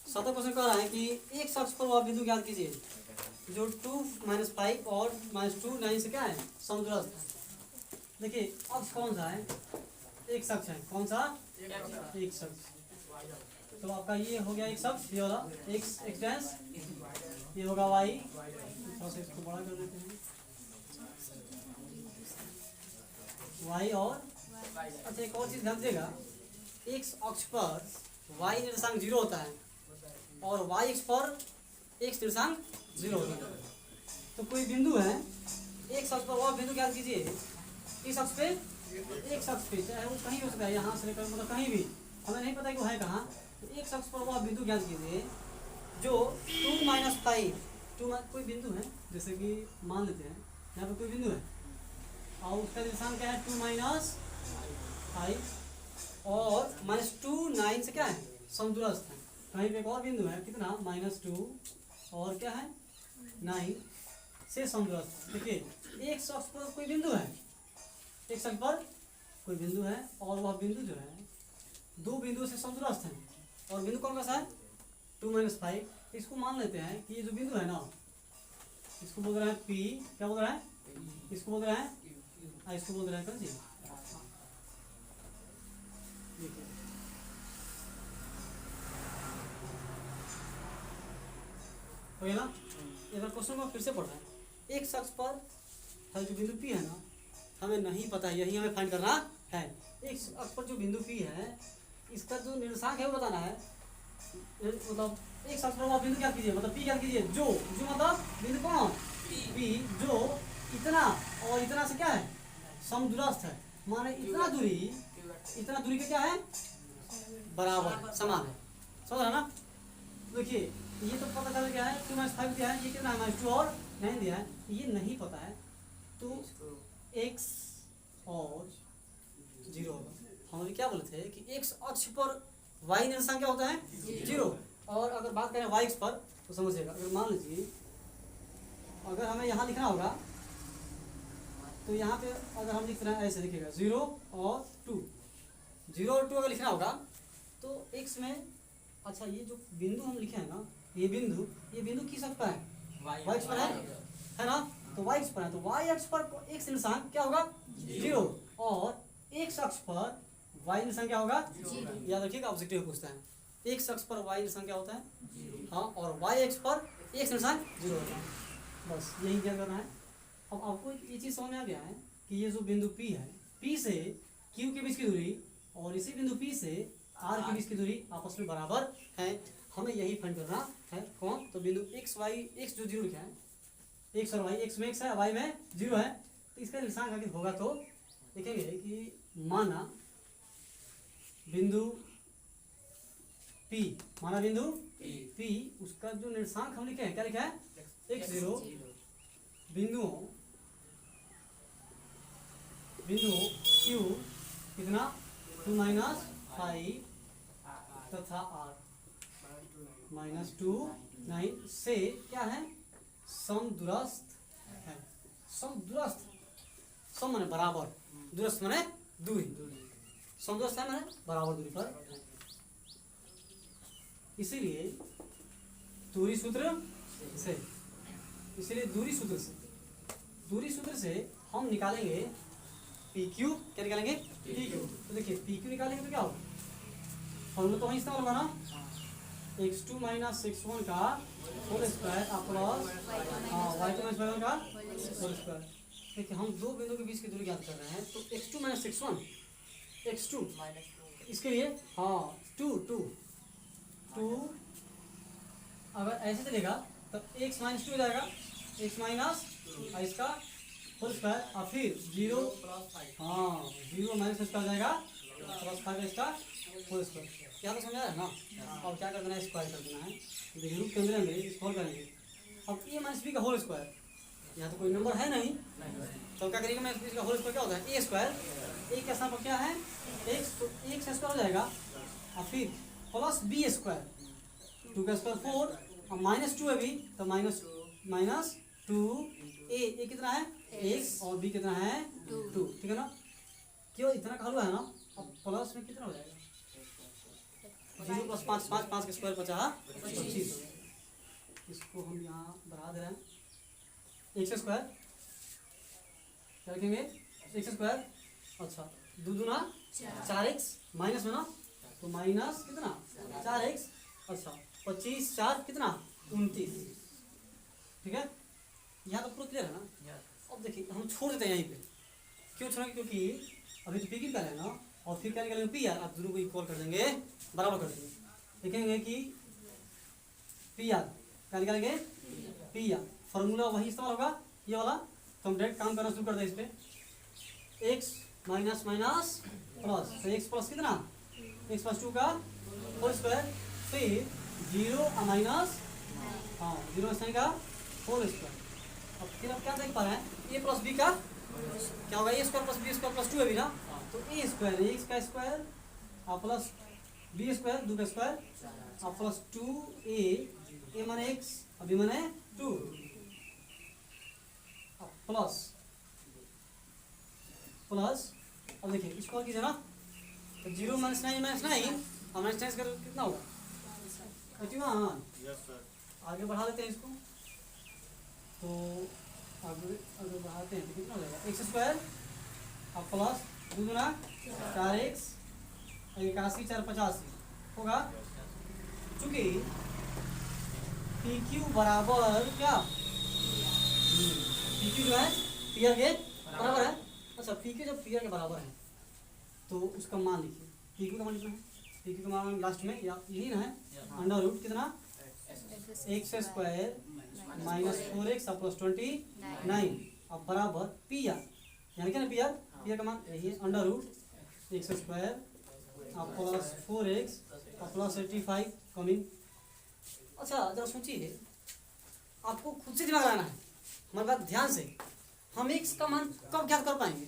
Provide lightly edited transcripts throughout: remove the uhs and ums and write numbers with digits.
7वां question कह रहा है कि एक अक्ष पर वह बिंदु ज्ञात कीजिए जो 2 - 5 और -2 9 से क्या है समदूरस्थ है। देखिए अक्ष कौन सा है, एक अक्ष है, कौन सा एक अक्ष। तो आपका ये हो गया एक अक्ष, ये वाला एक्स एक्सटेंस, ये होगा वाई, थोड़ा सा इसको बड़ा कर देते हैं, वाई और अच्छा एक और चीज ध्यान दीजिएगा, एक्स अक्ष पर वाई निर्देशांक 0 होता है और वाई अक्ष पर एक्स निर्देशांक 0 होता है। तो कोई बिंदु है एक अक्ष पर, वह बिंदु ज्ञात कीजिए इस अक्ष पे, एक अक्ष पे चाहे वो कहीं हो सकता है, यहाँ से लेकर मतलब कहीं भी, हमें नहीं पता कि वो है कहाँ। तो एक अक्ष पर वह बिंदु ज्ञात कीजिए जो 2 - 5 कोई बिंदु है, जैसे कि मान लेते हैं यहाँ पे कोई बिंदु है और उसका निर्देशांक क्या है 2 - 5 और -2 9 से क्या है समदूरस्थ है। कहीं पे एक और बिंदु है कितना -2 और क्या है 9 से समदूरस्थ। देखिए एक अक्ष पर कोई बिंदु है, एक अक्ष पर कोई बिंदु है और वह बिंदु जो है दो बिंदुओं से समदूरस्थ है और बिंदु कौन सा है 2 - 5। इसको मान लेते हैं कि ये जो बिंदु है ना, इसको बोल रहे हैं P, क्या बोल रहे हैं, इसको बोल रहे हैं इसको बोल रहे हैं जी, हो गया ना। एक बार क्वेश्चन को फिर से पढ़ रहे हैं। एक अक्ष पर जो बिंदु P है ना, हमें नहीं पता है, यही हमें फाइंड करना है। एक अक्ष पर जो बिंदु P है इसका जो निर्देशांक है वो बताना है। मतलब एक अक्ष पर वह बिंदु क्या कीजिए, मतलब P क्या कीजिए जो मतलब बिंदु कौन P जो इतना और इतना से क्या है समदूरस्थ है, माने इतना दूरी का क्या है बराबर समान है, समझ रहे ना। देखिए ये तो पता चल गया है 2 - 5 दिया है, ये कितना है -2 और 9 दिया है, ये नहीं पता है तो x और 0 होगा। हम अभी क्या बोले थे कि x अक्ष पर y निर्देशांक क्या होता है 0। और अगर बात करें y अक्ष पर तो समझिएगा, अगर मान लीजिए अगर हमें यहाँ लिखना होगा तो यहाँ पे अगर हम लिख रहे हैं ऐसे लिखिएगा 0 और 2, 0 और 2 अगर लिखना होगा तो x में, अच्छा ये जो बिंदु हम लिखे हैं ना, ये बिंदु किस अक्ष पर है y अक्ष पर है ना, तो y अक्ष पर है, तो y अक्ष पर x निर्देशांक क्या होगा 0 और x अक्ष पर y निर्देशांक क्या होगा 0। याद रखिएगा ऑब्जेक्टिव पूछता है x अक्ष पर y निर्देशांक क्या होता है 0, हाँ, और y अक्ष पर x निर्देशांक 0 होता है। बस यही क्या करना है। अब आपको ये चीज समझ में आ गया है कि ये जो बिंदु P है, P से Q के बीच की दूरी और इसी बिंदु P से R के बीच की दूरी आपस में बराबर है। हमें यही फाइंड करना है कौन, तो बिंदु x y, x जो 0 लिखा है x और y, x में x है y में 0 है, तो इसका निर्देशांक अगर होगा तो देखेंगे कि माना बिंदु P, माना बिंदु P उसका जो निर्देशांक हम लिखे हैं क्या लिखा है x0, बिंदु Q कितना 2 - 5 तथा R -2 9 से क्या है समदूरस्थ है। समदूरस्थ, सम माने बराबर, दूरस्थ माने दूरी, समदूरस्थ है माने बराबर दूरी पर। इसीलिए दूरी सूत्र से, इसलिए दूरी सूत्र से हम निकालेंगे PQ, क्या निकालेंगे PQ। तो देखिए PQ निकालेंगे तो क्या होगा, फॉर्मूला तो वही इस्तेमाल होगा ना, x2 - x1 का whole square plus y2 - y1 का होल स्क्वायर। देखिए हम दो बिंदु के बीच की दूरी ज्ञात कर रहे हैं, तो x2 - x1, x2 इसके लिए हाँ 2 अगर ऐसे चलेगा तो x -2 हो जाएगा, x माइनस इसका होल स्क्वायर और फिर 0 हाँ 0 माइनस इसका हो जाएगा +5 इसका होल स्क्वायर। यहाँ तो समझा है ना। अब क्या कर देना है, स्क्वायर कर देना है, देखिए रूट के अंदर में इसको करेंगे। अब a - b का होल स्क्वायर, यहाँ तो कोई नंबर है नहीं तो क्या करेंगे, -b का होल स्क्वायर क्या होता है a स्क्वायर, a के स्थान पर क्या है x, तो x स्क्वायर हो जाएगा और फिर प्लस b स्क्वायर, 2 का स्क्वायर 4 और -2 है भी तो -2 a कितना है x और b कितना है 2, ठीक है ना। क्यों इतना का हल है ना। अब प्लस में कितना हो जाएगा जीरो प्लस 5 5 5 का स्क्वायर 25। इसको हम यहाँ बढ़ा दे रहे हैं एक्स स्क्वायर, क्या लिखेंगे एक्स स्क्वायर। अच्छा दो दूना 4x माइनस में ना, तो माइनस कितना 4x। अच्छा 25 4 कितना 29। ठीक है, यहाँ तो पूरा क्लियर है ना। अब देखिए हम छोड़ देते हैं यहीं पे, क्यों छोड़ेंगे, क्योंकि अभी तो पी की है ना, और फिर क्या निकालेंगे पी आर, आप दोनों को इक्वल कर देंगे, बराबर कर देंगे। लिखेंगे कि पी आर, क्या निकालेंगे पी आर, फॉर्मूला वही इस्तेमाल होगा ये वाला। तो हम डायरेक्ट काम करना शुरू कर दें इस पर, एक्स माइनस माइनस प्लस, तो एक्स प्लस कितना एक्स प्लस 2 का होल स्क्वायर, फिर जीरो माइनस हाँ जीरो का होल स्क्वायर। अब फिर आप क्या देख पा रहे हैं, ए प्लस बी का क्या होगा, a square plus b square plus 2 है भी ना, तो ए स्क्वायर एक्स का स्क्वायर और प्लस बी स्क्वायर 2 का स्क्वायर और प्लस 2 ए माने एक्स और बी माने 2 प्लस प्लस। अब देखिए इसको कीजिए ना, तो जीरो माइनस 9 माइनस 9 और माइनस 10 कर कितना होगा 81। आगे बढ़ा देते हैं इसको, तो आगे अगर बढ़ाते हैं तो कितना हो जाएगा एक्स स्क्वायर और प्लस 2 गुना 4x 81 4 85 होगा। चूंकि पी क्यू बराबर क्या, पी क्यू जो है पी आर के बराबर है। अच्छा पी क्यू जब पी आर के बराबर है तो उसका मान लिखिए, पी क्यू का मान लिखना है, पी क्यू का मान लास्ट में या यही ना है, अंडर रूट कितना x square minus 4x plus 29 अब बराबर पी आर, यानी क्या ना पी आर का मान यही है, under root x square plus 4x plus 85 coming. अच्छा जरा सोचिए, आपको खुद से दिमाग लगाना है, हमारी बात ध्यान से। हम एक्स का मान कब ज्ञात कर पाएंगे,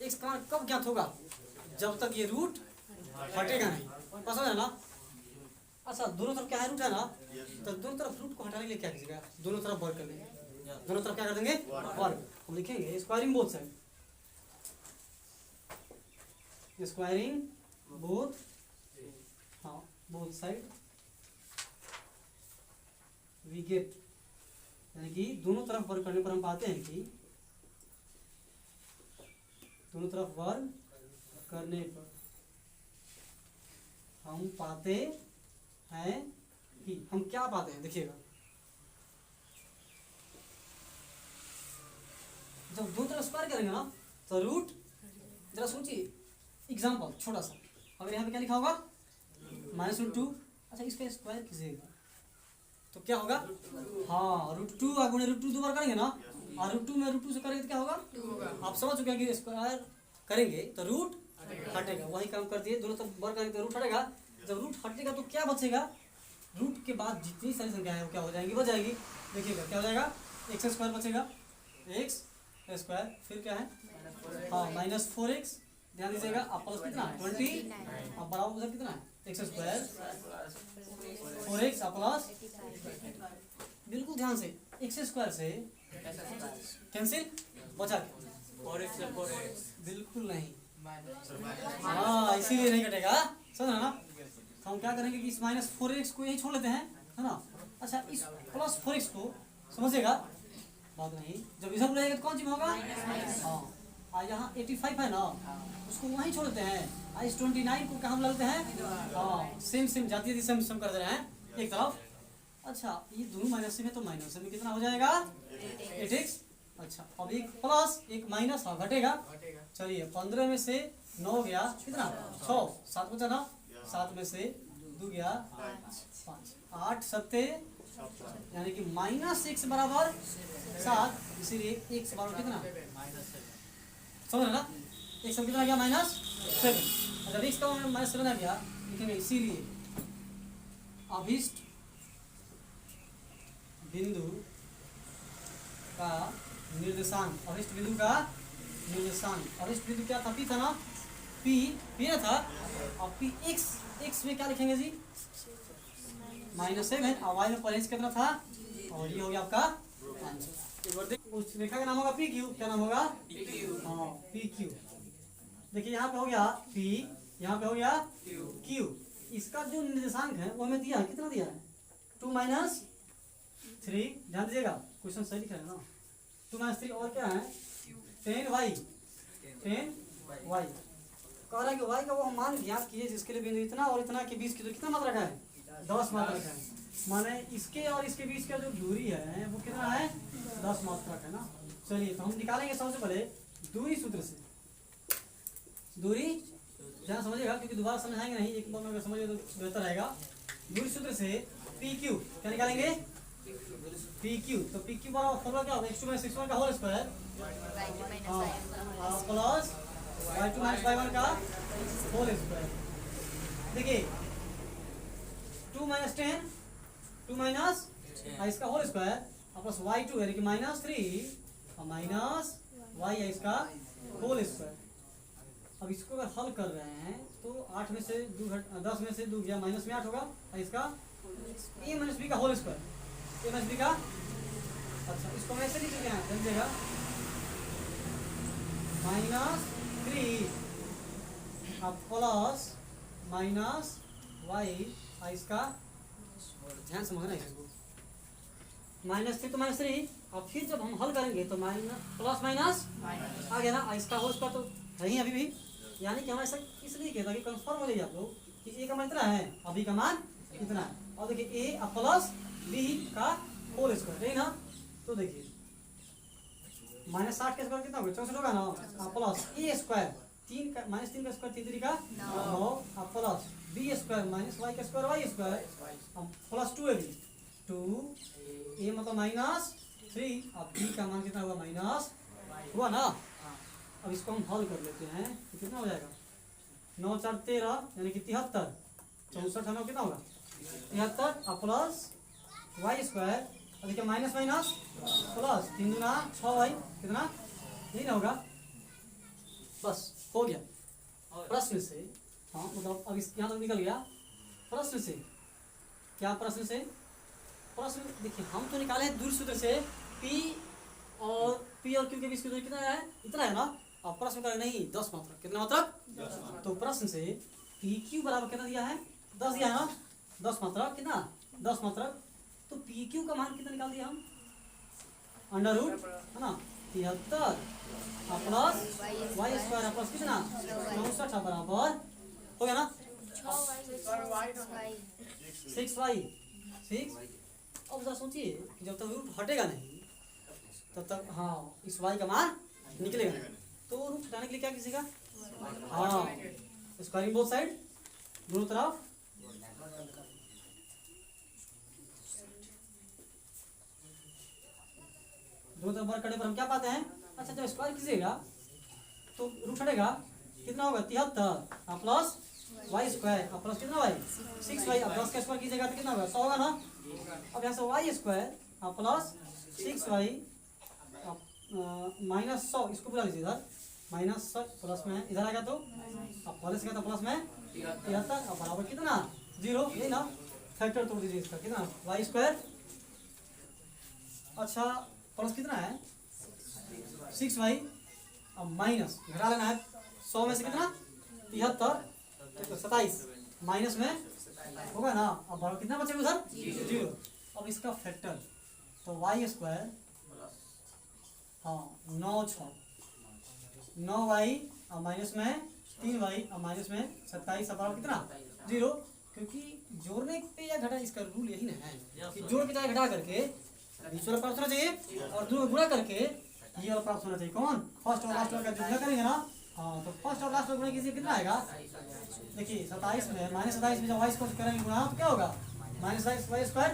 एक्स का मान कब ज्ञात होगा, जब तक ये रूट हटेगा नहीं, पसंद है ना। अच्छा दोनों तरफ क्या है रूट है ना, तो दोनों तरफ रूट को हटाने के लिए क्या कीजिएगा, दोनों तरफ वर्क कर देंगे, दोनों तरफ क्या कर देंगे वर्क। हम लिखेंगे squaring both side, squaring both हाँ बोथ साइड वी गेट, यानी कि दोनों तरफ वर्क करने पर हम पाते हैं कि दोनों तरफ वर्क करने पर हम पाते हैं कि हम क्या पाते हैं, देखिएगा जब दो तरफ स्क्वायर करेंगे ना तो रूट, जरा सोचिए एग्जांपल छोटा सा, अगर यहाँ पे क्या लिखा होगा -√2, अच्छा इसका स्क्वायर कीजिएगा तो क्या होगा, हाँ √2 गुणे √2 दो बार करेंगे ना, और √2 में √2 से करेंगे तो क्या होगा, आप समझ चुके हैं कि स्क्वायर करेंगे तो रूट हटेगा, वही काम कर दिए, दोनों तरफ वर्क करेंगे तो रूट हटेगा। जब रूट हटेगा तो क्या बचेगा, रूट के बाद जितनी सारी संख्या है वो क्या हो जाएंगी, बच जाएगी। देखिएगा क्या हो जाएगा, एक्स स्क्वायर बचेगा, एक्स स्क्वायर फिर क्या है हाँ -4x, ध्यान दीजिएगा, अब प्लस कितना 20 अब बराबर उधर कितना है एक्स स्क्वायर 4x प्लस, बिल्कुल ध्यान से एक्स स्क्वायर से कैंसिल बचा के 4x बिल्कुल नहीं, हाँ इसीलिए नहीं कटेगा, समझ ना। तो हम क्या करेंगे कि इस -4x को यही छोड़ लेते हैं, है ना। अच्छा इस प्लस 4x को समझिएगा, बात नहीं, जब इधर रहेगा तो कौन चीज होगा हाँ, यहाँ 85 है ना, उसको वहीं छोड़ देते हैं, इस 29 को कहाँ लगते हैं हाँ, सेम जाती सेम कर दे रहे हैं एक तरफ। अच्छा ये दोनों माइनस में, तो माइनस में कितना हो जाएगा 8x। अच्छा अब एक प्लस एक माइनस हाँ घटेगा, चलिए 15 में से 9 गया कितना 6, 7 बचा ना, 7 में से 2 गया 5, 8 सत्ते यानी कि -x बराबर 7, इसीलिए x बराबर कितना समझ रहे ना, एक सब कितना गया -7। जब x का -7 आ गया लिखेंगे, इसीलिए अभिष्ट बिंदु का निर्देशांक, अभिष्ट बिंदु का निर्देशांक, अभिष्ट बिंदु क्या था, p था ना, p ना था, और p x में क्या लिखेंगे जी -7, और y में परहेज कितना था, और ये हो गया आपका आंसर। उस रेखा का नाम होगा PQ, क्या नाम होगा PQ। देखिए यहाँ पे हो गया P, यहाँ पे हो गया Q, इसका जो निर्देशांक है वो हमें दिया है, कितना दिया है 2 माइनस 3, ध्यान दीजिएगा क्वेश्चन सही लिख रहे हैं ना, 2 माइनस 3 और क्या है 10y कह रहा है कि y का वो मान ज्ञात कीजिए जिसके लिए बिंदु इतना और इतना के बीच की दूरी कितना मात्रा रखा है 10 मात्रा रखा है, माने इसके और इसके बीच का जो दूरी है वो कितना है 10 मात्रक है ना। चलिए तो हम निकालेंगे सबसे पहले दूरी सूत्र से, दूरी ध्यान समझिएगा क्योंकि दोबारा समझाएंगे नहीं, एक बार में अगर समझिए तो बेहतर रहेगा। दूरी सूत्र से पी क्यू क्या निकालेंगे पी क्यू, तो पी क्यू बराबर फॉर्मूला क्या होगा x2 - x1 का whole square plus y2 - y1 का होल स्क्वायर। देखिए 2 - 10 2 माइनस इसका होल स्क्वायर प्लस y2 यानी कि -3 और माइनस y है इसका होल स्क्वायर। अब इसको अगर हल कर रहे हैं तो 8 में से 2 10 में से 2 गया माइनस में 8 होगा और इसका a - b का होल स्क्वायर a - b का। अच्छा इसको हम ऐसे लिख सकते हैं समझिएगा -3 प्लस माइनस y इसका, ध्यान समझना इसको -3 तो -3 और फिर जब हम हल करेंगे तो प्लस माइनस आ गया ना, इसका होल स्क्वायर तो है ही अभी भी, यानी कि हम ऐसा इसलिए कहता कि कंफर्म हो जाइए आप लोग कि a का मान इतना है अभी का मान इतना है, और देखिए a प्लस b का होल स्क्वायर है ना। तो देखिए -60 का स्क्वायर कितना होगा 64 होगा ना, प्लस a स्क्वायर 3 का -3 का स्क्वायर 3 3 का 9 plus b square minus y का square y square plus 2ab 2 a मतलब -3 अब b का मान कितना हुआ माइनस हुआ ना। अब इसको हम हल कर लेते हैं तो कितना हो जाएगा 9 4 13 यानी कि 73, 64 9 कितना होगा 73 प्लस y स्क्वायर और देखिए माइनस माइनस प्लस 3 दूना 6y कितना यही ना होगा, बस हो गया। प्रश्न से हाँ मतलब अब इस यहाँ तक निकल गया। प्रश्न से क्या, प्रश्न से प्रश्न देखिए हम तो निकाले हैं दूरी सूत्र से p और q के बीच की दूरी कितना है इतना है ना, और प्रश्न का नहीं 10 मात्रक, कितना मात्रक तो प्रश्न से pq बराबर कितना दिया है 10 दिया है ना, 10 मात्रक कितना 10 मात्रक, तो pq का मान कितना निकाल दिया हम अंडर रूट है ना 73 प्लस y स्क्वायर प्लस कितना 64 बराबर हो गया ना 6y 6। अब जरा सोचिए जब तक रूट हटेगा नहीं तब तक हाँ इस y का मान निकलेगा नहीं, तो रूट हटाने के लिए क्या कीजिएगा हाँ स्क्वायरिंग बोथ साइड दोनों तरफ, दोनों तरफ वर्क करने पर हम क्या पाते हैं, अच्छा जब स्क्वायर कीजिएगा तो रूट हटेगा कितना होगा 73 प्लस y स्क्वायर प्लस कितना y 6y, अब 10 का स्क्वायर कीजिएगा तो कितना होगा 100 होगा ना। अब यहाँ से y square plus 6y minus 100 इसको बुला लीजिए इधर माइनस प्लस में इधर आएगा तो अब प्लस का तो प्लस में 73 अब बराबर कितना 0 यही ना, फैक्टर तोड़ दीजिए इसका कितना y स्क्वायर, अच्छा प्लस कितना है 6y अब माइनस घटा लेना है 100 में से कितना 73 तो 27 माइनस में होगा ना, अब बराबर कितना बचेगा उधर 0। अब इसका फैक्टर तो y स्क्वायर हाँ 9y और माइनस में 3y और माइनस में 27 बराबर कितना 0, क्योंकि जोड़ने पे या घटा इसका रूल यही ना है कि जोड़ के चाहे घटा करके बीच वाला प्राप्त होना चाहिए और दोनों गुणा करके ये वाला प्राप्त होना चाहिए, कौन फर्स्ट और लास्ट वाला का गुणा करेंगे ना हाँ तो फर्स्ट और लास्ट वाला गुणा कीजिए कितना आएगा, देखिए 27 में -27 में जब y स्क्वायर करेंगे गुणा तो क्या होगा -y स्क्वायर,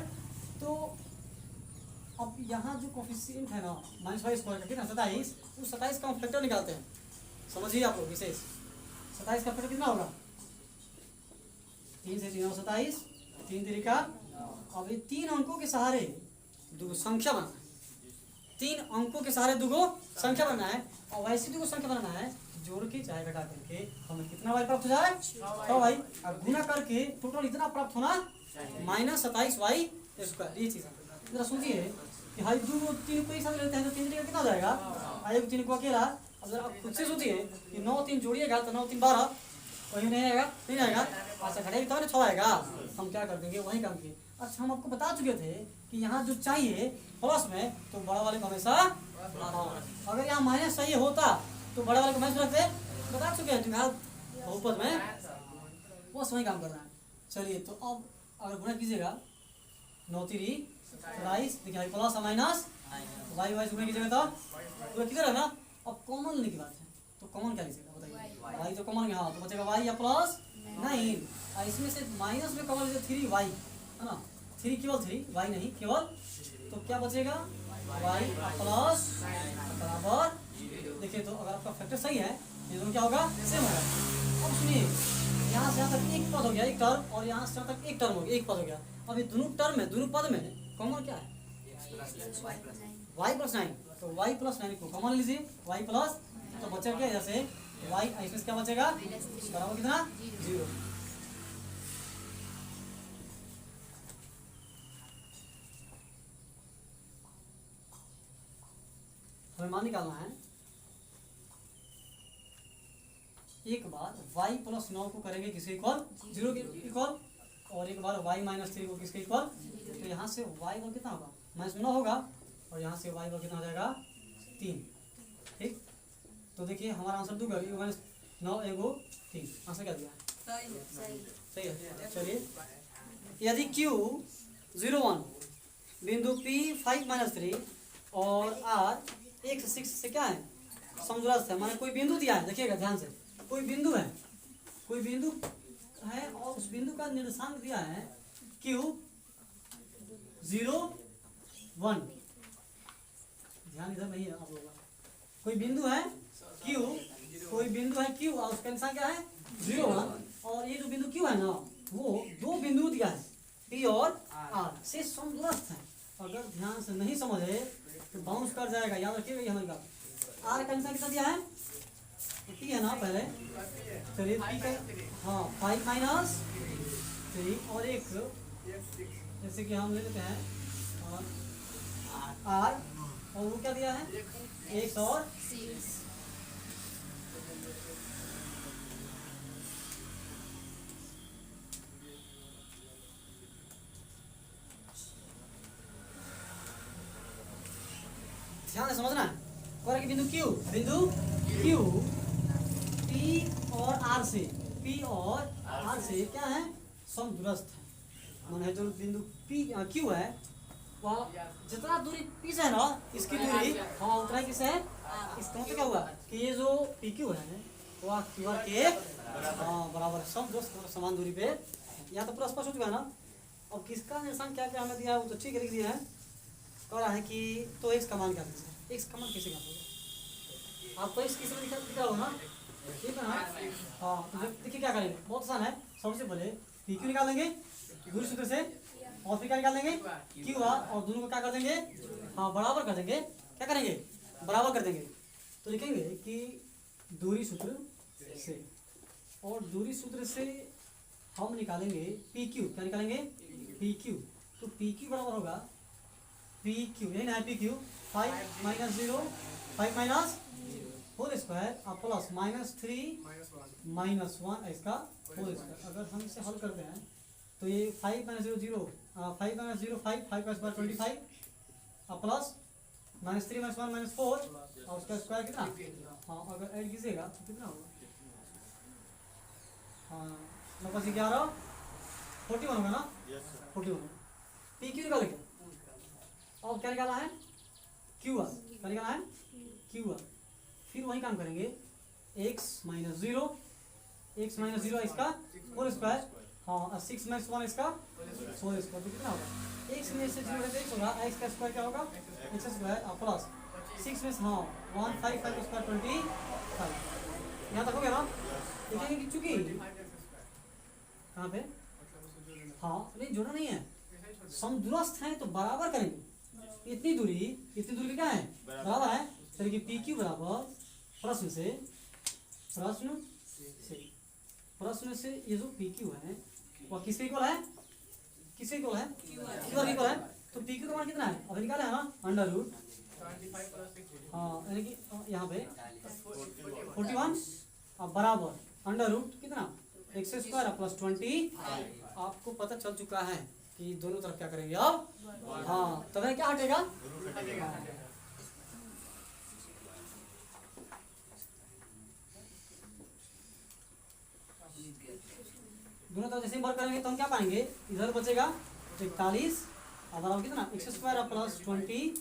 तो अब यहाँ जो कोफिशिएंट है ना -y स्क्वायर का कितना 27, उस 27 का हम फैक्टर निकालते हैं, समझिए आप लोग विशेष 27 का फैक्टर कितना होगा 3 से 3 27 3 तरीका। अब ये 3 अंकों के सहारे दो संख्या बनाना है, 3 अंकों के सहारे दो संख्या बनाना है और वैसे दो संख्या बनाना है जोड़ के चाहे घटा करके हमें कितना y प्राप्त हो जाए 6y और गुना करके टोटल इतना प्राप्त होना -27y स्क्वायर। ये चीज जरा सोचिए कि हाई दो 3 को एक साथ लेते हैं तो 3 तरीका कितना हो जाएगा, 3 को अकेला। अब जरा आप खुद से सोचिए कि 9 3 जोड़िएगा तो 9 3 12 वही नहीं आएगा, नहीं आएगा। अच्छा घटाएंगे तब ना 6 आएगा। हम क्या कर देंगे, वही काम किए। अच्छा हम आपको बता चुके थे कि यहाँ जो चाहिए प्लस में तो बड़ा वाले को हमेशा, अगर यहाँ माइनस चाहिए होता तो बड़ा वाले को माइनस रखते, बता चुके हैं बहुपद में वो वही काम कर रहा है। चलिए तो अब अगर गुणा कीजिएगा 9 3 22, देखिए प्लस माइनस वाई वाई गुणा कीजिएगा तो पूरा किधर है ना। अब कॉमन लेने की बात है तो कॉमन क्या लीजिएगा बताइए, वाई तो कॉमन यहाँ तो बचेगा वाई या प्लस 9, इसमें से माइनस में कॉमन लीजिए 3 वाई है ना, 3 केवल 3 वाई नहीं केवल, तो क्या बचेगा वाई प्लस बराबर। देखिए तो अगर आपका फैक्टर सही है ये दोनों क्या होगा, सेम होगा। अब सुनिए यहाँ से यहाँ तक एक पद हो गया, एक टर्म, और यहाँ से यहाँ तक एक टर्म हो गया, एक पद हो गया। अब ये दोनों टर्म में, दोनों पद में कॉमन क्या है, y प्लस 9, तो y प्लस 9 को कॉमन लीजिए, y प्लस, तो बचेगा क्या जैसे y, इसमें क्या बचेगा बराबर कितना 0। हमें मान निकालना है। एक बार y प्लस 9 को करेंगे किसके इक्वल, 0 के इक्वल, और एक बार y माइनस 3 को किसके इक्वल, तो यहाँ से y बल कितना होगा माइनस 9 होगा, और यहाँ से y बल कितना हो जाएगा 3। ठीक, तो देखिए हमारा आंसर 2 कर माइनस 9 एगो 3, आंसर क्या दिया सही है। चलिए यदि Q 0 1 बिंदु P 5 माइनस 3 और R 1 से 6 से क्या है समदूरस्थ है, माने कोई बिंदु दिया है, देखिएगा ध्यान से, कोई बिंदु है, कोई बिंदु है और उस बिंदु का निर्देशांक दिया है Q 0 1, ध्यान इधर नहीं है आप लोगों का, कोई बिंदु है Q, कोई बिंदु है Q और उसका निशान क्या है 0 1, और ये जो बिंदु Q है ना वो दो बिंदु दिया है P और R से समदूरस्थ है। अगर ध्यान से नहीं समझे तो बाउंस कर जाएगा, याद रखिएगा हमारी बात। R का निशान कितना दिया है, P है ना पहले, चलिए P का हाँ 5 माइनस 3 और एक, जैसे कि हम ले लेते हैं R, और वो क्या दिया है 1 और 6। ध्यान से समझना है, और बिंदु Q, बिंदु Q P और R से, P और R से क्या है समदूरस्थ है, माने जो बिंदु P Q है वह जितना दूरी P से है ना इसकी दूरी हाँ उतना ही किससे है, इसका मतलब क्या हुआ कि ये जो PQ है वह QR के हाँ बराबर है, समदूरस्थ समान दूरी पे। यहाँ तो पूरा स्पष्ट हो चुका है ना। अब किसका निशान क्या क्या हमें दिया है वो तो ठीक है लिख दिया है, कह रहा है कि तो x का मान क्या है, x का मान कैसे ज्ञात होगा, आपको x किसी में दिखा होगा ना, ठीक है ना। हाँ तो देखिए क्या करेंगे, बहुत आसान है। सबसे पहले PQ निकालेंगे दूरी सूत्र से, और फिर क्या निकाल देंगे QR, और दोनों को क्या कर देंगे हाँ बराबर कर देंगे, क्या करेंगे बराबर कर देंगे। तो लिखेंगे कि दूरी सूत्र से, और दूरी सूत्र से हम निकालेंगे PQ, क्या निकालेंगे PQ, तो PQ बराबर होगा PQ, यही ना PQ 5 minus 0 5 minus whole square और प्लस माइनस 3 माइनस 1 इसका होल स्क्वायर। अगर हम इसे हल करते हैं तो ये 5 माइनस 0 0 5 माइनस 0 5 5 का स्क्वायर 25 और प्लस माइनस 3 माइनस 1 माइनस 4 और उसका स्क्वायर कितना, हाँ अगर ऐड कीजिएगा तो कितना होगा, हाँ 9 + 11 41 होगा ना, 41 PQ निकालेंगे। अब क्या निकालना है QR, क्या निकालना है QR, फिर वही काम करेंगे x माइनस 0 इसका होल स्क्वायर हाँ 6 माइनस 1 इसका होल स्क्वायर, तो कितना होगा x में से 0 है तो x होगा, x का स्क्वायर क्या होगा x स्क्वायर और प्लस 6 में हाँ 1 5 5 स्क्वायर 25, यहाँ तक हो गया ना। देखेंगे कि चूंकि कहाँ पे हाँ नहीं जोड़ा नहीं है, समदूरस्थ है तो बराबर करेंगे, इतनी दूरी क्या है बराबर है, चलिए कि PQ बराबर प्रश्न से ये जो PQ है वह किसके इक्वल है, किसके इक्वल है QR इक्वल है, तो PQ का मान कितना है अभी निकाले है ना अंडर रूट हाँ यानी कि यहाँ पे 41 और बराबर अंडर रूट कितना एक्स स्क्वायर प्लस 20। आपको पता चल चुका है कि दोनों तरफ क्या करेंगे अब, हाँ तब क्या हटेगा, दोनों तरफ जैसे वर्क करेंगे तो हम क्या पाएंगे, इधर बचेगा 41 और बराबर कितना एक्स स्क्वायर प्लस 25।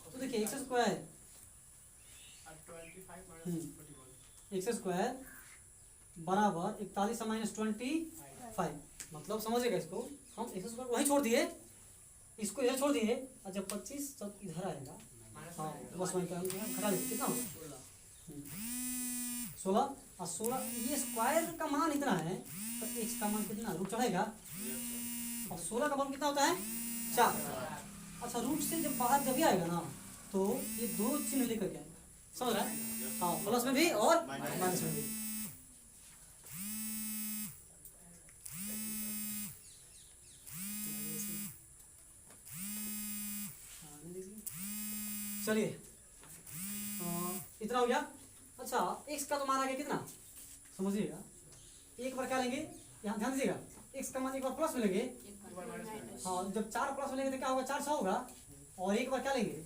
तो देखिए एक्स स्क्वायर एक्स स्क्वायर बराबर 41 माइनस 25, मतलब समझिएगा इसको, हम एक्स स्क्वायर वहीं छोड़ दिए, इसको इधर छोड़ दिए और जब 25 जब इधर आएगा, हाँ बस वहीं घटा दीजिए, कितना होगा 16 और 16, ये स्क्वायर का मान इतना है तो एक्स का मान कितना रूट चढ़ेगा, और 16 का मान कितना होता है 4। अच्छा रूट से जब बाहर जब भी आएगा ना तो ये दो चिन्ह लेकर के आएगा, समझ रहा है, हाँ प्लस में भी और माइनस में भी। चलिए इतना हो गया। अच्छा x का तो मान आ गया कितना, समझिएगा एक बार क्या लेंगे, यहाँ ध्यान दीजिएगा, x का मान एक बार प्लस में लेंगे, हाँ जब 4 प्लस में लेंगे तो क्या होगा 4 6 होगा, और एक बार क्या लेंगे,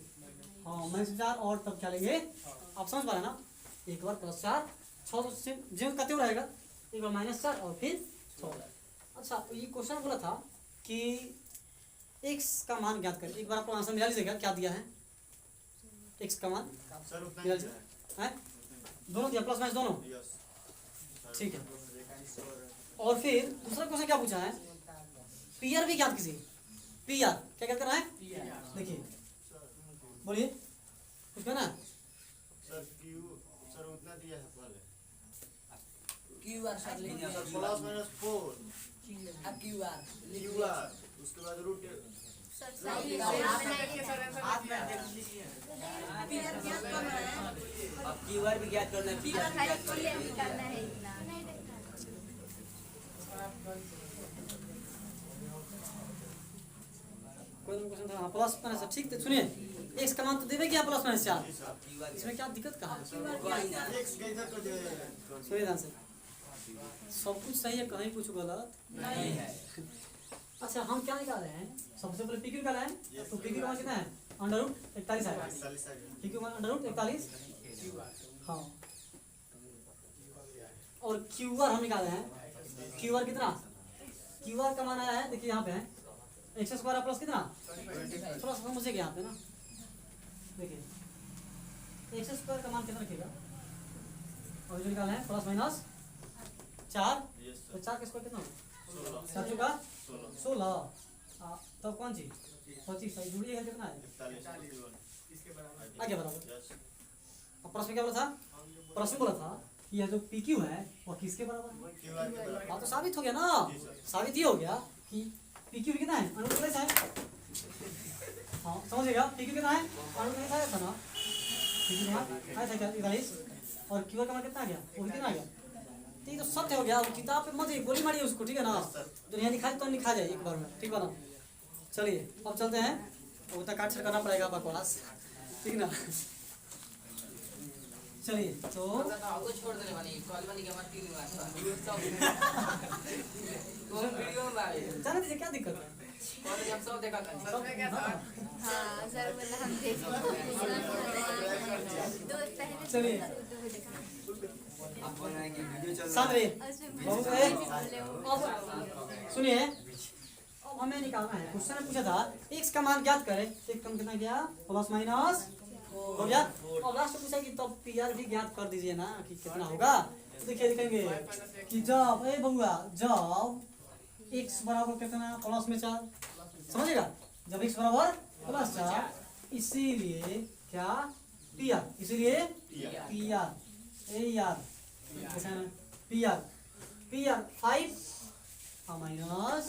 हाँ -4 और तब क्या लेंगे, आप समझ पा रहे हैं ना, एक बार प्लस 4 6 तो जो कहते हो रहेगा, एक बार -4 और फिर 6। अच्छा ये क्वेश्चन बोला था कि x का मान ज्ञात करें, एक बार आपको आंसर मिला लीजिएगा, क्या दिया है x का मान है, दोनों दिया प्लस माइनस दोनों, ठीक है। और फिर दूसरा क्वेश्चन क्या पूछा है, पी आर भी ज्ञात कीजिए, पी आर क्या कहते हैं, देखिए बोलिए कुछ कहना है सर सर उतना दिया है पहले प्लस माइनस 4 क्यूआर उसके बाद रूट अब क्यूआर भी ज्ञात करना है, कोई क्वेश्चन था, प्लस माइनस ठीक है, सुनिए एक्स का मान तो देवे क्या प्लस माइनस 4, इसमें क्या दिक्कत कहाँ है, सुनिए ध्यान से, सब कुछ सही है कहीं कुछ गलत नहीं है। अच्छा हम क्या निकाल रहे हैं, सबसे पहले पी क्यू निकाला है, तो पी क्यू का मान कितना है √41 आएगा, पी क्यू मान √41, हाँ और क्यू आर हम निकाले हैं, क्यू आर कितना, क्यू आर का मान आया है, देखिए यहाँ पे है एक्स स्क्वायर प्लस कितना, थोड़ा सा समझिएगा यहाँ पे ना, देखिए एक्स स्क्वायर का मान कितना रखिएगा, और जो निकाले हैं प्लस माइनस 4, तो 4 का स्क्वायर कितना होगा 4 का 16, तब कौन सी 25 जुड़िएगा कितना है आगे बराबर। अब प्रश्न क्या बोला था, प्रश्न बोला था कि यह जो पी क्यू है वो किसके बराबर है, हाँ तो साबित हो गया ना, साबित ये हो गया कि पी क्यू कितना है √41 है, हाँ समझिएगा पी क्यू कितना है √41 आया था ना, पी क्यू आया था क्या 41, और क्यू आर का मान कितना आ गया, वो भी कितना आ गया, तो ये तो सत्य हो गया, किताब पे मत गोली मारिए उसको, ठीक है ना, जो यहाँ लिखा है तो लिखा जाए एक बार में, ठीक है ना। चलिए अब चलते हैं, अब तक काट करना पड़ेगा बकवास, ठीक ना। चलिए तो छोड़ देने वाली कॉल वाली के बाद 3 जाने दीजिए क्या दिक्कत है, कॉल हम सब देखा था, हाँ सर मतलब हम देख चलिए आपको ना कि वीडियो चल साथ रहिए, बहुत है। अब अब सुनिए, अब हमें निकालना है, क्वेश्चन ने पूछा था x का मान ज्ञात करें, x का मान कितना गया प्लस माइनस हो गया, अब लास्ट पूछा कि तब पी आर भी ज्ञात कर दीजिए ना कि कितना होगा, तो देखिए लिखेंगे कि जब ए बउआ जब x बराबर कितना प्लस में 4, समझिएगा जब x बराबर प्लस 4 इसीलिए क्या पी आर, इसीलिए P R A R P R 5 minus,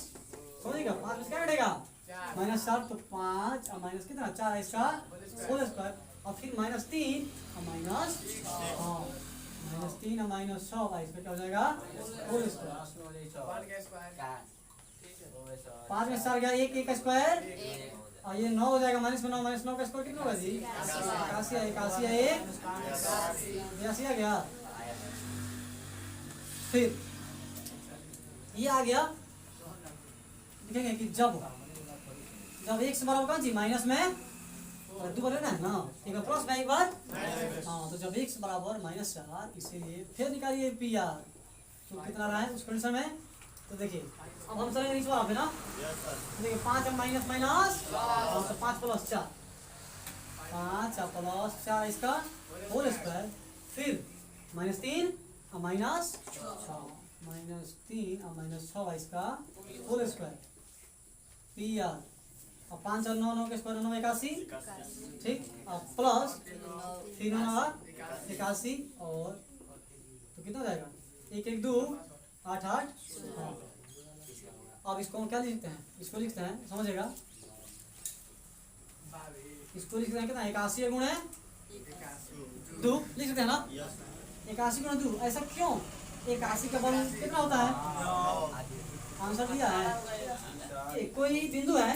समझिएगा 5 में क्या कटेगा -4, तो 5 और माइनस कितना 4 है इसका होल स्क्वायर, और फिर -3 और माइनस -3 और -6 इसमें क्या हो जाएगा होल स्क्वायर, 5 में 4 गया 1 का स्क्वायर, और ये 9 हो जाएगा -9 -9 का स्क्वायर कितना होगा जी 81 है 82 आ गया, फिर ये आ गया, लिखेंगे कि जब x बराबर कौन सी माइनस में दो बार लेना है ना, एक बार प्लस में एक बार, हाँ, तो जब x बराबर -4, इसीलिए फिर निकालिए पी आर, तो कितना रहा है उस कंडीशन में। तो देखिए अब हम चलेंगे नीचे वाला पे ना, तो देखिए 5 माइनस माइनस, तो 5 + 4, 5 + 4 इसका होल स्क्वायर, फिर -3 और -6, -3 और -6 इसका होल स्क्वायर पी आर, और 5 और 9, 9 के स्क्वायर 9 81, ठीक, और प्लस 3 और 81, और तो कितना जाएगा 1 1 2 8 8। अब इसको हम क्या लिखते हैं, इसको लिखते हैं समझिएगा, इसको लिखते हैं कितना 81 गुणे 2 लिख सकते हैं ना, 81 गुणे 2। ऐसा क्यों, 81 का बल कितना होता है, आंसर दिया है, कोई बिंदु है,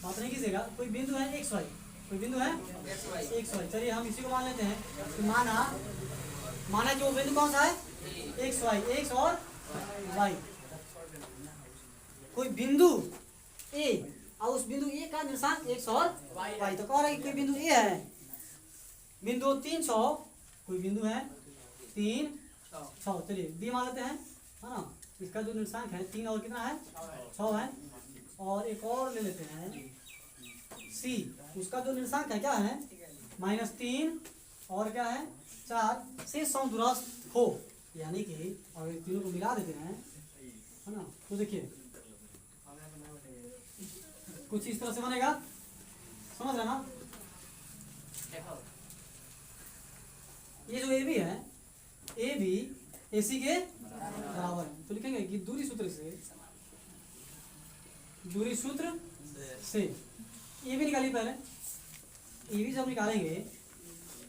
बात नहीं कीजिएगा, कोई बिंदु है एक्स वाई, कोई बिंदु है एक्स वाई, चलिए हम इसी को मान लेते हैं कि माना कि वो बिंदु कौन सा है एक्स वाई, एक्स और वाई, कोई बिंदु ए और उस बिंदु ए का निर्देशांक एक्स और वाई, तो कह रहा है कि कोई बिंदु ए है, बिंदु 3 6, कोई बिंदु है 3 6, चलिए बी मान लेते हैं, है ना, इसका जो निर्देशांक है 3 और कितना है 6 है, और एक और ले लेते हैं सी, उसका जो निर्देशांक है क्या है -3 और क्या है 4 से समदूरस्थ हो, यानी कि अगर तीनों को मिला देते हैं, है ना, तो देखिए कुछ इस तरह से बनेगा, समझ रहे ना, ये जो ए बी है, ए बी ए सी के बराबर है, तो लिखेंगे कि दूरी सूत्र से ये भी निकालिए पहले, ये भी जब निकालेंगे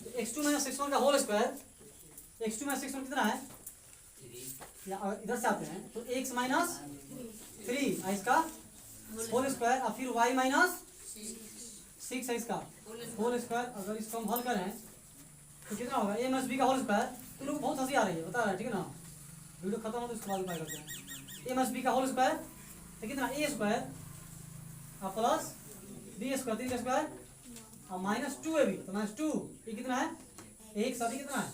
तो x2 - x1 का होल स्क्वायर, x2 - x1 कितना है, या इधर से आते हैं तो x - 3 है इसका होल स्क्वायर, और फिर y - 6 है इसका होल स्क्वायर। अगर इसको हम हल करें तो कितना होगा, a - b का होल स्क्वायर, तो लोग बहुत हंसी आ रही है, बता रहा है, ठीक है ना, वीडियो खत्म हो तो उसके बाद उपाय करते हैं, a - b का होल स्क्वायर तो कितना a स्क्वायर और प्लस बी स्क्वायर 3 का स्क्वायर और -2ab, तो -2 ये कितना है, एक साथ ही कितना है,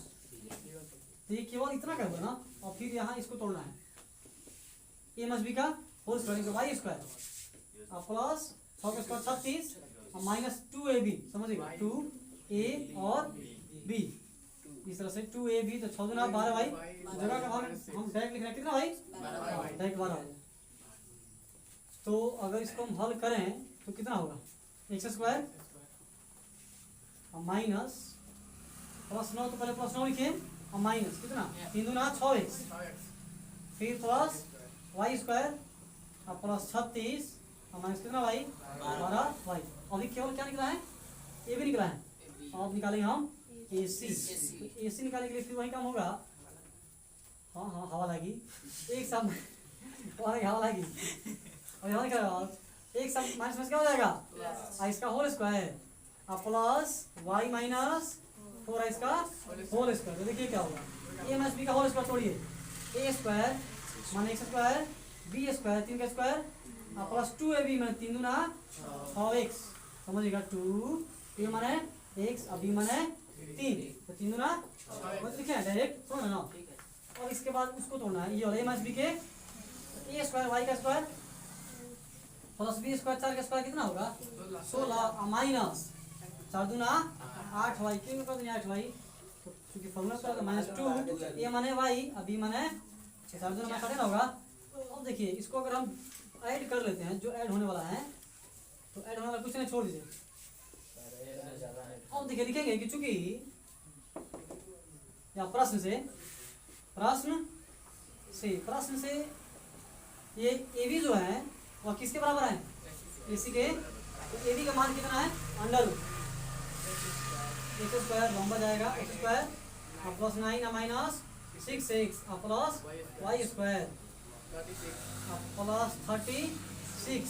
तो ये केवल इतना कर दो ना, और फिर यहाँ इसको तोड़ना है, a - b का होल स्क्वायर वाई स्क्वायर और प्लस 6 का स्क्वायर 36 और -2ab, समझिएगा 2a और b, इस तरह से 2ab, तो 6 गुना 12 भाई, जगह का भाग हम डायरेक्ट लिख रहे हैं कितना भाई, डायरेक्ट 12 है। तो अगर इसको हम हल करें तो कितना होगा, x स्क्वायर और माइनस +9, तो पहले +9 लिखिए, और माइनस कितना 3 दूना 6x, फिर प्लस वाई स्क्वायर और प्लस 36 और माइनस कितना वाई 12 वाई। अभी केवल क्या निकला है, ए भी निकला है, अब निकालेंगे हम ए सी, ए सी निकालने के लिए फिर वही काम होगा, हाँ हाँ हवा लगी एक साथ हवा लगी, और यहाँ क्या एक साथ माइनस में क्या हो जाएगा, इसका होल स्क्वायर और प्लस वाई -4 इसका होल स्क्वायर, तो देखिए क्या होगा, a - b का होल स्क्वायर तोड़िए, a स्क्वायर माने x स्क्वायर, b स्क्वायर 3 का स्क्वायर और प्लस 2ab माने 3 दूना 6x, समझिएगा 2 माने x और b माने 3, तो 3 दूना लिखे डायरेक्ट, समझ ना। और इसके बाद उसको तोड़ना है, ये वाला a - b के a स्क्वायर y का स्क्वायर प्लस b स्क्वायर 4 का स्क्वायर कितना होगा 16 और माइनस 4 दूना 8 वाई, क्यों कर देंगे 8 वाई, तो क्योंकि फॉर्मूला का -2 a माने y और b माने 4 दूना 8 होगा। अब देखिए इसको अगर हम ऐड कर लेते हैं, जो ऐड होने वाला है, तो ऐड होने वाला कुछ नहीं, छोड़ दीजिए। अब देखिए लिखेंगे कि चूंकि या प्रश्न से ये ए बी जो है वह किसके बराबर है, इसी के, तो ए बी का मान कितना है √, x स्क्वायर लंबा जाएगा x स्क्वायर और प्लस 9 और माइनस 6x और प्लस वाई स्क्वायर और प्लस 36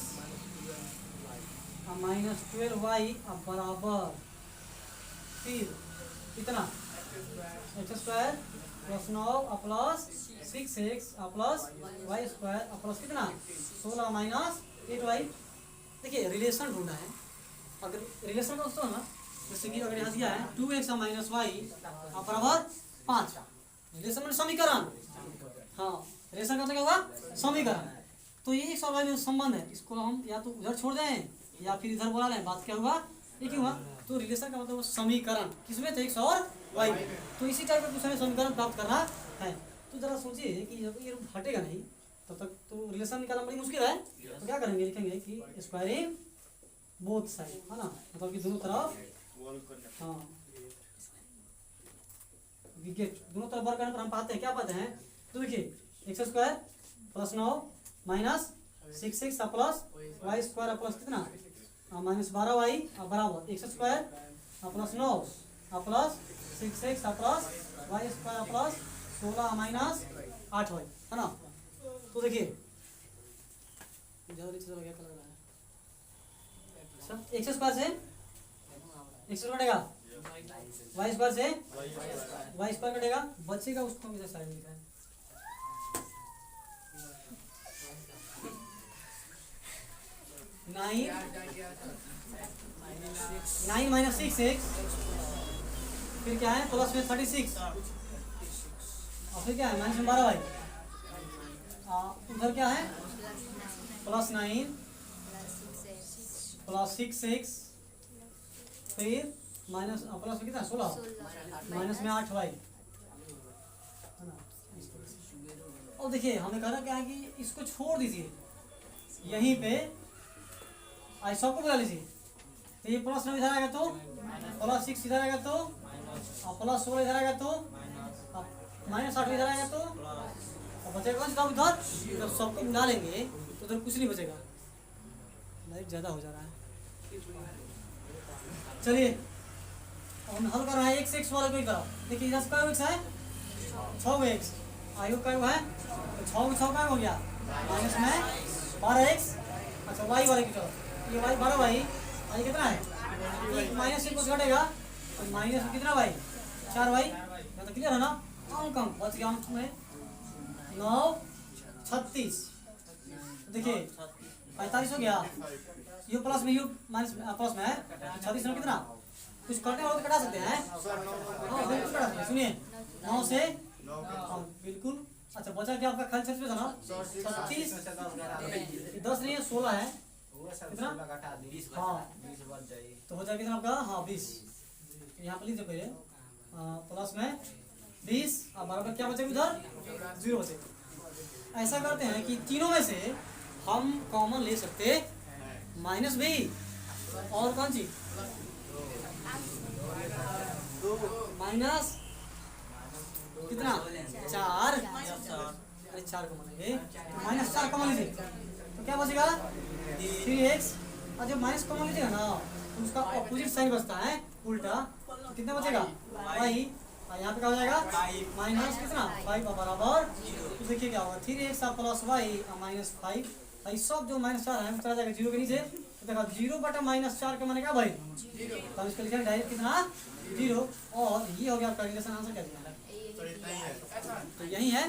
और -12y और बराबर फिर कितना x स्क्वायर प्लस 9 और प्लस 6x और प्लस वाई स्क्वायर और प्लस कितना 16 माइनस 8y। देखिए रिलेशन ढूंढना है। अगर रिलेशन का दोस्तों ना, जैसे कि अगर यहाँ दिया है 2x माइनस वाई बराबर 5, रिलेशन में समीकरण। हाँ, रिलेशन का मतलब क्या होगा समीकरण। तो ये एक सवाल में संबंध है, इसको हम या तो उधर छोड़ दें या फिर इधर बोला लें, बात क्या हुआ ये क्यों हुआ। तो रिलेशन का मतलब समीकरण किसमें थे x और y। तो इसी टाइप का कुछ हमें समीकरण प्राप्त करना है। तो जरा सोचिए कि जब ये हटेगा नहीं तब तक तो रिलेशन निकालना बड़ी मुश्किल है। तो क्या करेंगे, लिखेंगे कि स्क्वायरिंग बोथ साइड, है ना, मतलब कि दोनों तरफ, हाँ विकेट दोनों तरफ वर्ग करने पर हम पाते हैं क्या पाते हैं। तो देखिए x square plus 9 minus 6x plus y square plus कितना माइनस 12y बराबर x square plus 9 plus 6x plus y square plus 16 minus 8y, है ना। तो देखिए एक्स स्क्वायर से एक्स कटेगा, वाई स्क्वायर से वाई स्क्वायर कटेगा, बचेगा उसको हम इधर साइड लिखा है 9 माइनस 6x, फिर क्या है प्लस में 36 और फिर क्या है माइनस में 12y, उधर क्या है प्लस 9 प्लस 6x, फिर माइनस प्लस में कितना 16 माइनस में 8y। और देखिए हमें कहना क्या है कि इसको छोड़ दीजिए यहीं पे, ऐसा को बुला लीजिए। तो ये प्लस 9 इधर आएगा तो प्लस 6 इधर आएगा तो प्लस 16 इधर आएगा तो माइनस 8 इधर आएगा तो बचेगा कौन सा उधर। जब सबको मिला लेंगे तो उधर कुछ नहीं बचेगा, लाइट ज़्यादा हो जा रहा है। चलिए हम हल कर रहे हैं x वाले को इधर। देखिए इधर का x है 6x, आयु का है तो 6 का हो गया माइनस में 12x। अच्छा y वाले की तरफ ये y 12y, आई कितना है माइनस से कुछ घटेगा तो माइनस में कितना y 4y। तो क्लियर है ना। अंक अंक बच गया अंक में 9 36। देखिए 45 हो गया, यू प्लस में यू माइनस प्लस में है 36 में कितना कुछ करने वालों को कटा सकते हैं। हाँ बिल्कुल कटा सकते हैं। सुनिए 9 से बिल्कुल। अच्छा बचा क्या आपका खाली 36 था ना 36, 10 नहीं है 16 है कितना, हाँ तो हो जाएगा कितना आपका, हाँ 20। यहाँ पर लीजिए पहले प्लस में 20 और बराबर क्या बचेगा उधर 0 बचेगा। ऐसा करते हैं कि तीनों में से हम कॉमन ले सकते माइनस भी और कौन सी माइनस कितना 4, अरे 4 कॉमन लेंगे तो माइनस 4 कॉमन लीजिए तो क्या बचेगा 3x। और जब माइनस कॉमन लीजिएगा ना तो उसका ऑपोजिट साइन बचता है उल्टा, तो कितना बचेगा y। यहाँ पे क्या हो जाएगा माइनस कितना 5 बराबर। तो देखिए क्या होगा 3x प्लस y माइनस 5, सब जो माइनस 4 है वो चला जाएगा 0 के नीचे। तो देखा 0 बटा माइनस 4 का माने क्या भाई, तो इसको लिखेंगे डायरेक्ट कितना 0। और ये हो गया आपका रिलेशन आंसर क्या दिया है, तो यही है।